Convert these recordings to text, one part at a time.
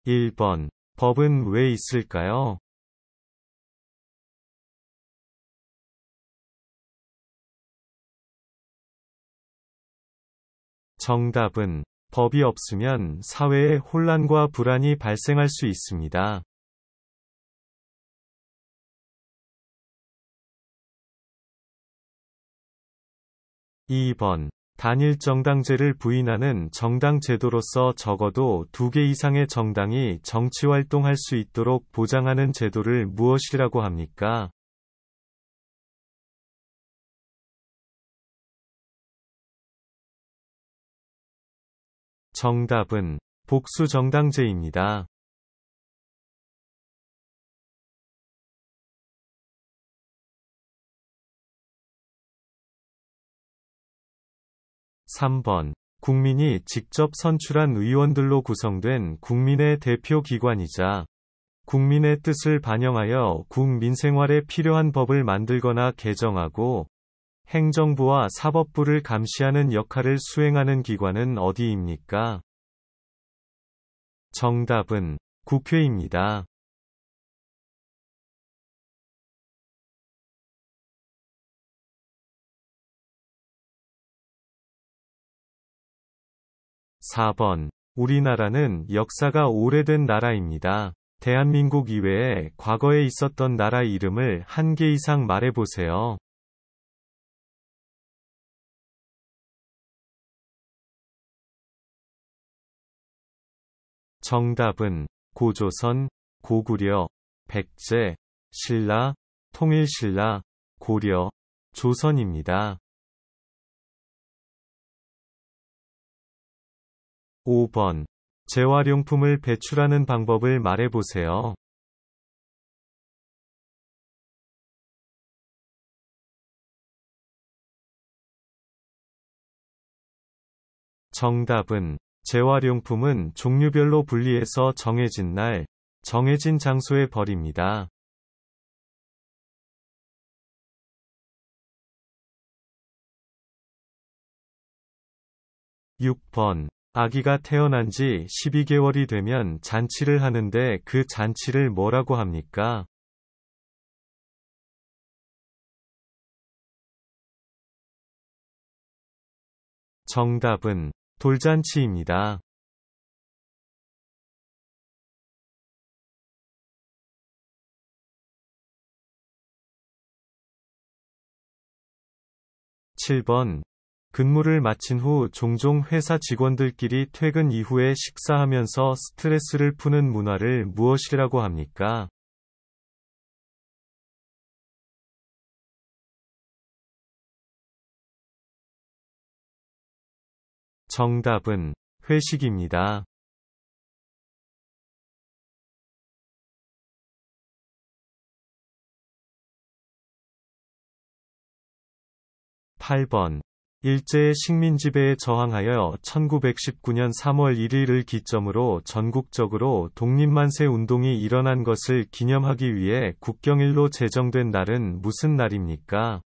1번. 법은 왜 있을까요? 정답은 법이 없으면 사회에 혼란과 불안이 발생할 수 있습니다. 2번. 단일 정당제를 부인하는 정당 제도로서 적어도 2개 이상의 정당이 정치활동할 수 있도록 보장하는 제도를 무엇이라고 합니까? 정답은 복수정당제입니다. 3번. 국민이 직접 선출한 의원들로 구성된 국민의 대표 기관이자 국민의 뜻을 반영하여 국민생활에 필요한 법을 만들거나 개정하고 행정부와 사법부를 감시하는 역할을 수행하는 기관은 어디입니까? 정답은 국회입니다. 4번. 우리나라는 역사가 오래된 나라입니다. 대한민국 이외에 과거에 있었던 나라 이름을 한 개 이상 말해보세요. 정답은 고조선, 고구려, 백제, 신라, 통일신라, 고려, 조선입니다. 5번. 재활용품을 배출하는 방법을 말해보세요. 정답은 재활용품은 종류별로 분리해서 정해진 날, 정해진 장소에 버립니다. 6번. 아기가 태어난 지 12개월이 되면 잔치를 하는데 그 잔치를 뭐라고 합니까? 정답은 돌잔치입니다. 7번. 근무를 마친 후 종종 회사 직원들끼리 퇴근 이후에 식사하면서 스트레스를 푸는 문화를 무엇이라고 합니까? 정답은 회식입니다. 8번. 일제의 식민지배에 저항하여 1919년 3월 1일을 기점으로 전국적으로 독립만세 운동이 일어난 것을 기념하기 위해 국경일로 제정된 날은 무슨 날입니까?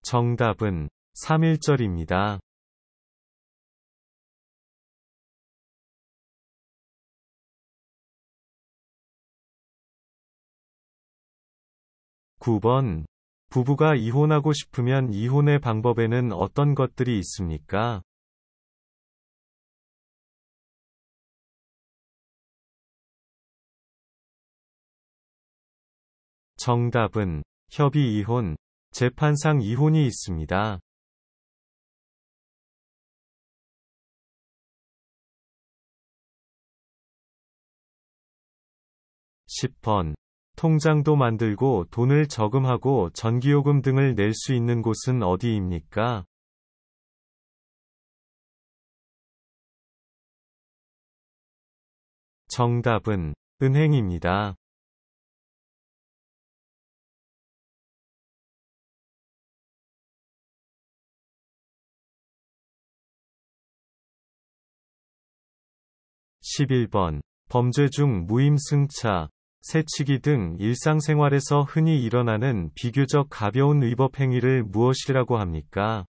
정답은 3.1절입니다. 9번. 부부가 이혼하고 싶으면 이혼의 방법에는 어떤 것들이 있습니까? 정답은 협의 이혼, 재판상 이혼이 있습니다. 10번. 통장도 만들고 돈을 저금하고 전기요금 등을 낼 수 있는 곳은 어디입니까? 정답은 은행입니다. 11번. 범죄 중 무임승차, 새치기 등 일상생활에서 흔히 일어나는 비교적 가벼운 위법 행위를 무엇이라고 합니까?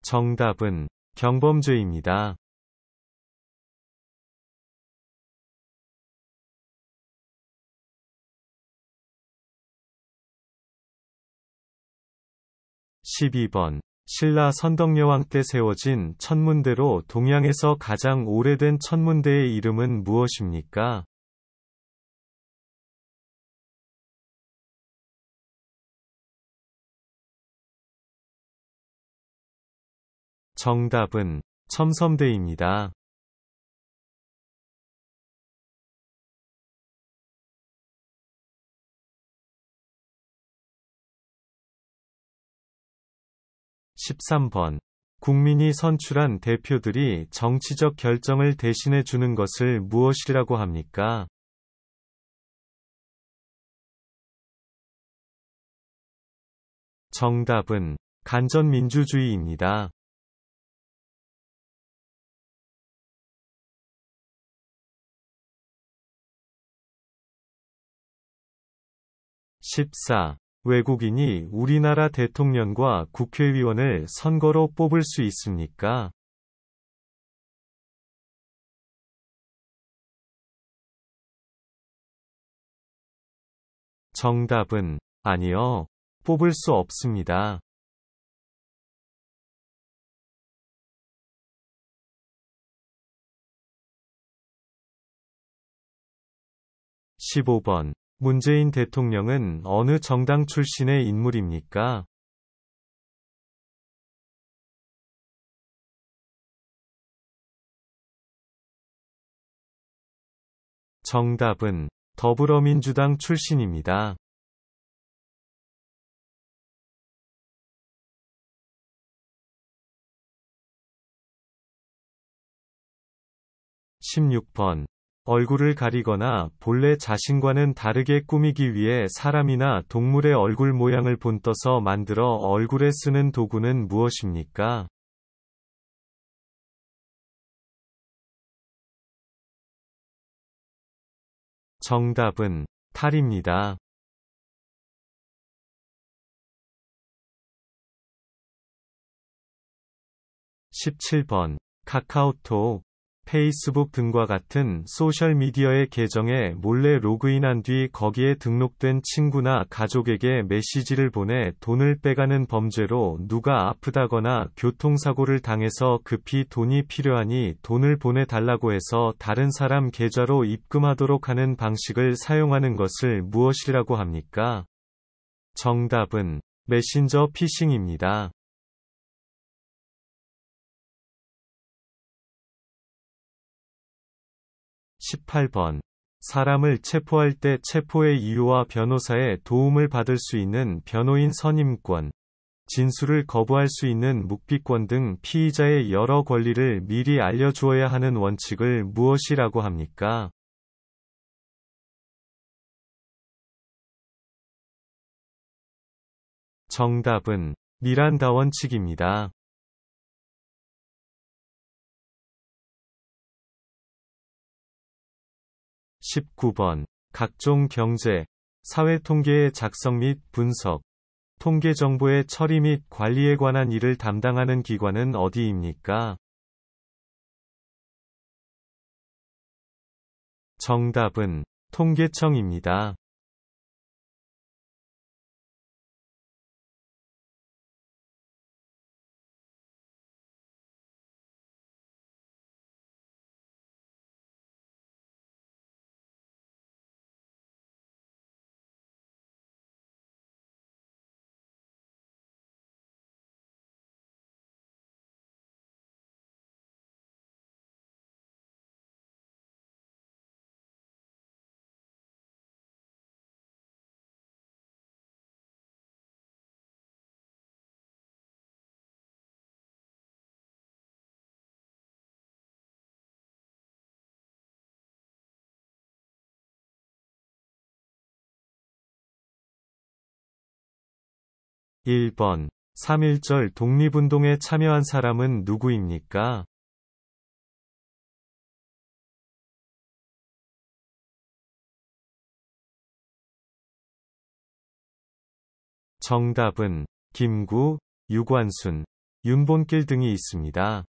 정답은 경범죄입니다. 12번. 신라 선덕여왕 때 세워진 천문대로 동양에서 가장 오래된 천문대의 이름은 무엇입니까? 정답은 첨섬대입니다. 13번. 국민이 선출한 대표들이 정치적 결정을 대신해 주는 것을 무엇이라고 합니까? 정답은 간전민주주의입니다. 14. 외국인이 우리나라 대통령과 국회의원을 선거로 뽑을 수 있습니까? 정답은 아니요. 뽑을 수 없습니다. 15번. 문재인 대통령은 어느 정당 출신의 인물입니까? 정답은 더불어민주당 출신입니다. 16번. 얼굴을 가리거나 본래 자신과는 다르게 꾸미기 위해 사람이나 동물의 얼굴 모양을 본떠서 만들어 얼굴에 쓰는 도구는 무엇입니까? 정답은 탈입니다. 17번. 카카오톡, 페이스북 등과 같은 소셜미디어의 계정에 몰래 로그인한 뒤 거기에 등록된 친구나 가족에게 메시지를 보내 돈을 빼가는 범죄로 누가 아프다거나 교통사고를 당해서 급히 돈이 필요하니 돈을 보내달라고 해서 다른 사람 계좌로 입금하도록 하는 방식을 사용하는 것을 무엇이라고 합니까? 정답은 메신저 피싱입니다. 18번. 사람을 체포할 때 체포의 이유와 변호사의 도움을 받을 수 있는 변호인 선임권, 진술을 거부할 수 있는 묵비권 등 피의자의 여러 권리를 미리 알려주어야 하는 원칙을 무엇이라고 합니까? 정답은 미란다 원칙입니다. 19번. 각종 경제, 사회 통계의 작성 및 분석, 통계 정보의 처리 및 관리에 관한 일을 담당하는 기관은 어디입니까? 정답은 통계청입니다. 1번. 3.1절 독립운동에 참여한 사람은 누구입니까? 정답은 김구, 유관순, 윤본길 등이 있습니다.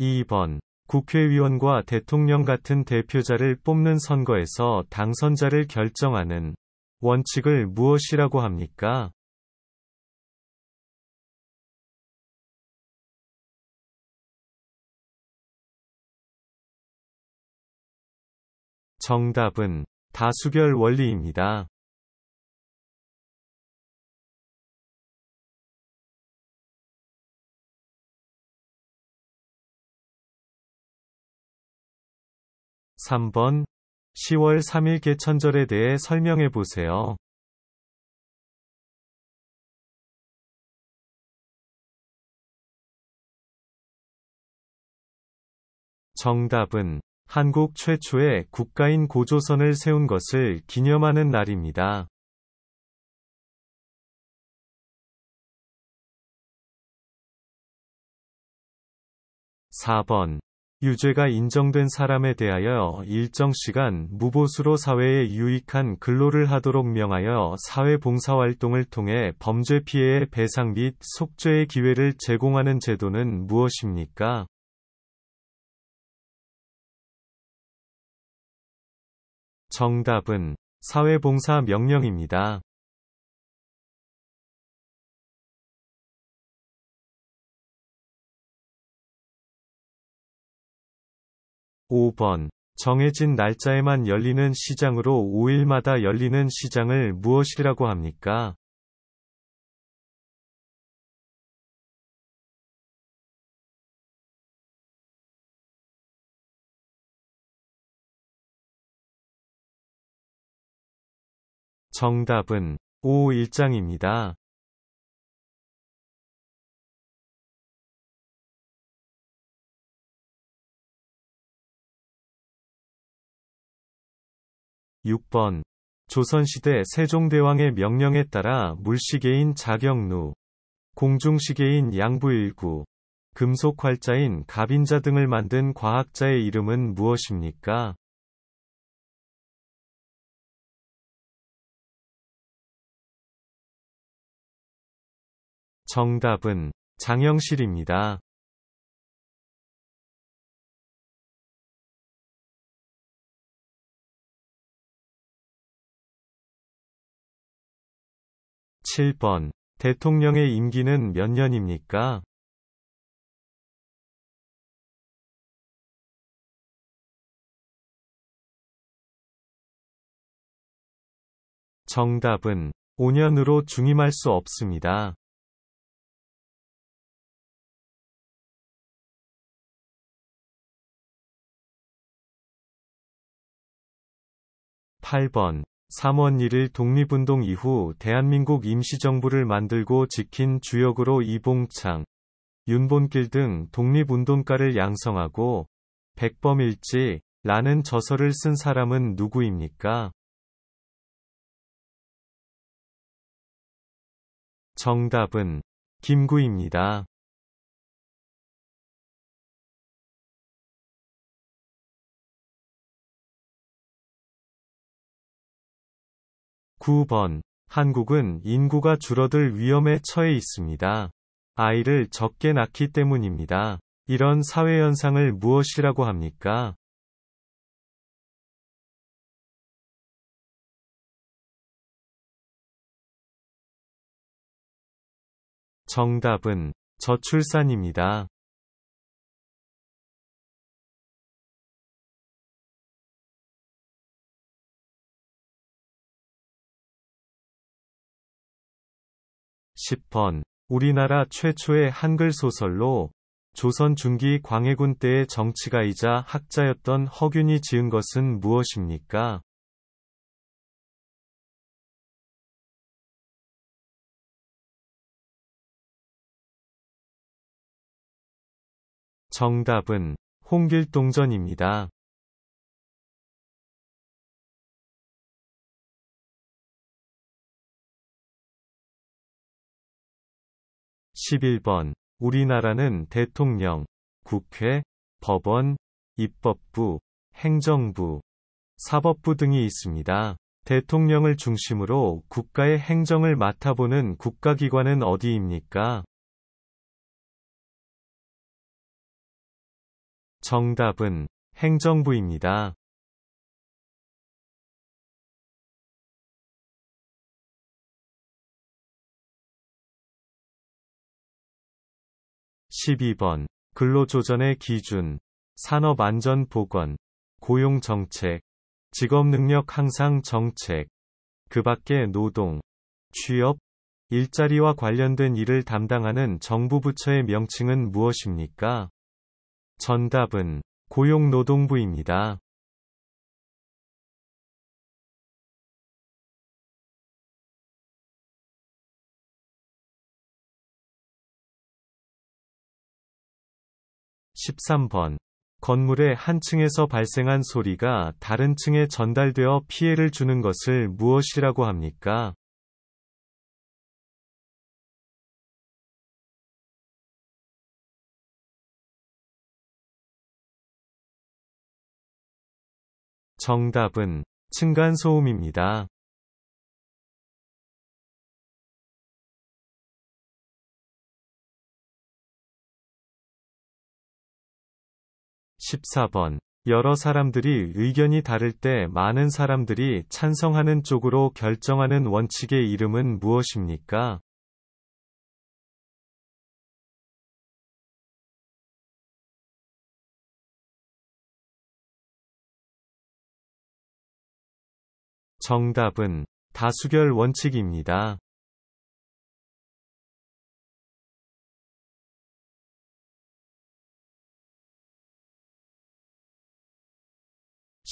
2번. 국회의원과 대통령 같은 대표자를 뽑는 선거에서 당선자를 결정하는 원칙을 무엇이라고 합니까? 정답은 다수결 원리입니다. 3번. 10월 3일 개천절에 대해 설명해 보세요. 정답은 한국 최초의 국가인 고조선을 세운 것을 기념하는 날입니다. 4번. 유죄가 인정된 사람에 대하여 일정 시간 무보수로 사회에 유익한 근로를 하도록 명하여 사회봉사활동을 통해 범죄 피해의 배상 및 속죄의 기회를 제공하는 제도는 무엇입니까? 정답은 사회봉사 명령입니다. 5번. 정해진 날짜에만 열리는 시장으로 5일마다 열리는 시장을 무엇이라고 합니까? 정답은 5일장입니다. 6번. 조선시대 세종대왕의 명령에 따라 물시계인 자경루, 공중시계인 양부일구, 금속활자인 갑인자 등을 만든 과학자의 이름은 무엇입니까? 정답은 장영실입니다. 7번. 대통령의 임기는 몇 년입니까? 정답은 5년으로 중임할 수 없습니다. 8번. 3월 1일 독립운동 이후 대한민국 임시정부를 만들고 지킨 주역으로 이봉창, 윤본길 등 독립운동가를 양성하고 백범일지 라는 저서를 쓴 사람은 누구입니까? 정답은 김구입니다. 9번. 한국은 인구가 줄어들 위험에 처해 있습니다. 아이를 적게 낳기 때문입니다. 이런 사회현상을 무엇이라고 합니까? 정답은 저출산입니다. 10번. 우리나라 최초의 한글 소설로 조선 중기 광해군 때의 정치가이자 학자였던 허균이 지은 것은 무엇입니까? 정답은 홍길동전입니다. 11번. 우리나라는 대통령, 국회, 법원, 입법부, 행정부, 사법부 등이 있습니다. 대통령을 중심으로 국가의 행정을 맡아보는 국가기관은 어디입니까? 정답은 행정부입니다. 12번. 근로조전의 기준, 산업안전보건, 고용정책, 직업능력 향상 정책, 그 밖에 노동, 취업, 일자리와 관련된 일을 담당하는 정부 부처의 명칭은 무엇입니까? 정답은 고용노동부입니다. 13번. 건물의 한 층에서 발생한 소리가 다른 층에 전달되어 피해를 주는 것을 무엇이라고 합니까? 정답은 층간소음입니다. 14번. 여러 사람들이 의견이 다를 때 많은 사람들이 찬성하는 쪽으로 결정하는 원칙의 이름은 무엇입니까? 정답은 다수결 원칙입니다.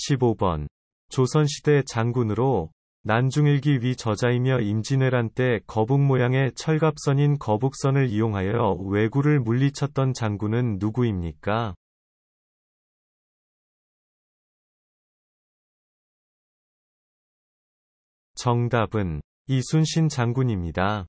15번. 조선시대 장군으로 난중일기 위 저자이며 임진왜란 때 거북 모양의 철갑선인 거북선을 이용하여 왜구를 물리쳤던 장군은 누구입니까? 정답은 이순신 장군입니다.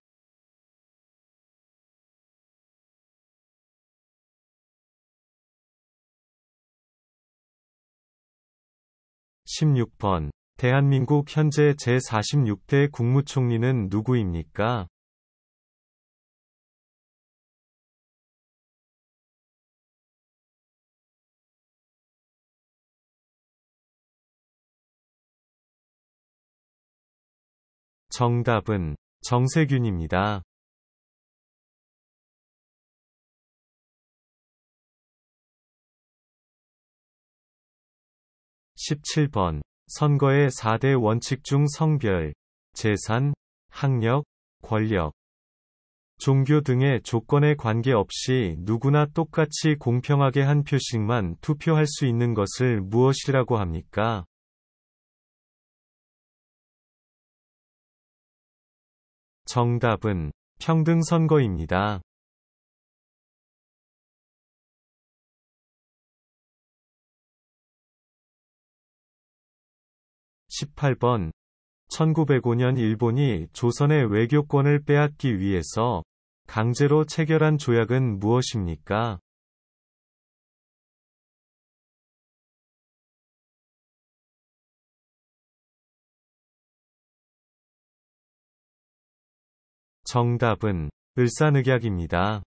16번. 대한민국 현재 제46대 국무총리는 누구입니까? 정답은 정세균입니다. 17번. 선거의 4대 원칙 중 성별, 재산, 학력, 권력, 종교 등의 조건에 관계없이 누구나 똑같이 공평하게 한 표씩만 투표할 수 있는 것을 무엇이라고 합니까? 정답은 평등선거입니다. 18번. 1905년 일본이 조선의 외교권을 빼앗기 위해서 강제로 체결한 조약은 무엇입니까? 정답은 을사늑약입니다.